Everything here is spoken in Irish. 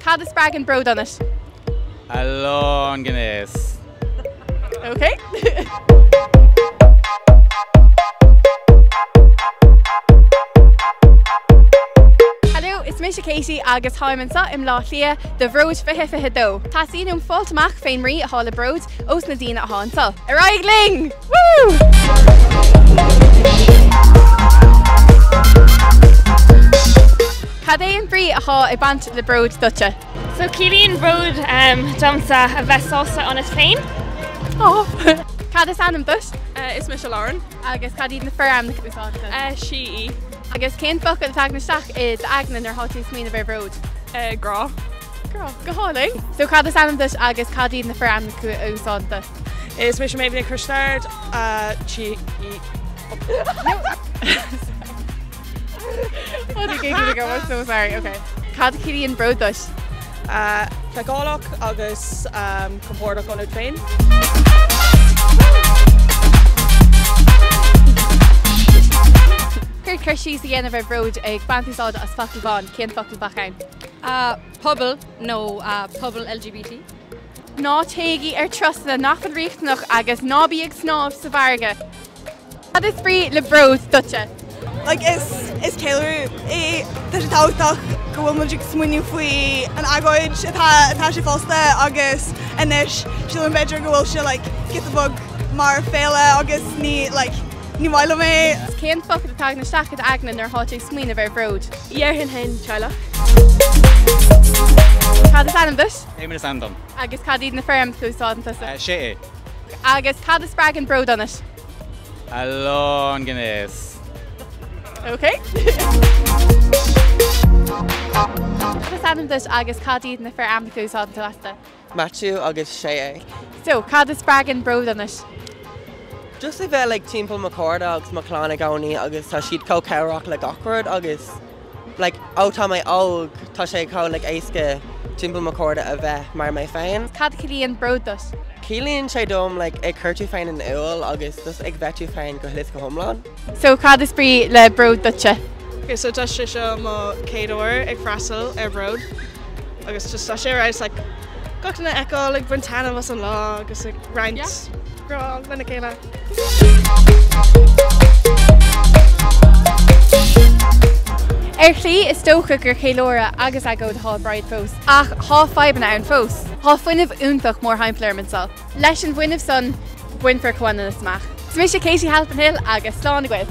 Cad is brag and BRÓD on it. A long Guinness. Okay. Hello, it's Chuaigh Katie agus anseo im láithlia de BRÓD fiche dó. Tá sínom fáilteach féin rí a hála BRÓD os na dína a anseo. Araigling! Woo! Cad é an brí a há I bant le BRÓD dute? So Cilín BRÓD domsa a bheith sásta on is féin. Oh. Cad is anam dut? Is Michelle Lauren. Agus cad iad na feram na cúsáta? She. Agus cén focail tag na steach is agnan ar hátí smína bheith BRÓD? Gra. Gra, go háling. So cad is anam dut agus cad iad na feram na cúsáta? Is Michelle Maven Christard. She. What did you go? I'm so sorry. Okay. Cad Cilín BRÓD dut? Feáach agus compórach on féin. Cur chuirsí sa dhéanamh BRÓD ag bantaáid as focail bháin, cén focail bacháin? Pobl, no, pobl LGBT. Ná téigi ar trasna nachfan riachtanach agus nábí ag snáb sa bharga. Cad is brí le BRÓD dute? Like is Taylor tá sé táach go bhfuil muidir smuoinú faoi an agóid atá sé fásta agus inis si an beidir go bhfuil se like get the bug mar féile agus ní mhaile mé. Cén focail atá na steach agnan ar hátí smína bheith BRÓD? Dhearthain hen Chuaigh. Cad is anam dut? Éimean is andam. Agus cad iad na feram cúsáanta? Sé. Agus cad is brag and BRÓD on it? A long Guinness. Okay. Cad is anam dut agus cad iad na feram cúsáanta lasta? Matthew agus sé. So, cad is brag and BRÓD on it? Just a bheith like timpeall McCorda agus McClana gauni agus tá siad có cearach le gachard agus like átá mé óg tá sé có like éasca timpeall McCorda a bheith mar mé féin. Cad Cilín BRÓD dut? Cilíonn sé dom like ag chuirtú féin an uail agus just ag bheitú féin go hlis go thomláin. So cad is brí le BRÓD dute? Okay, so tá sé seo má céadúir ag freastail ar BRÓD. Agus just tá sé ráis like gachtainna eáil like buntana was an lá agus like roinnt. Gra, lena céile. Chlí is tócha gur chéilóra agus agóid há braid fós. Ach há faibanna an fós. Há fuinmh úntaach mór haimpléir mansá. Leis an bhuiinmh son buin for chuanna na smach. Chuaigh Katie Halpan Hill agus sláán a gcuid.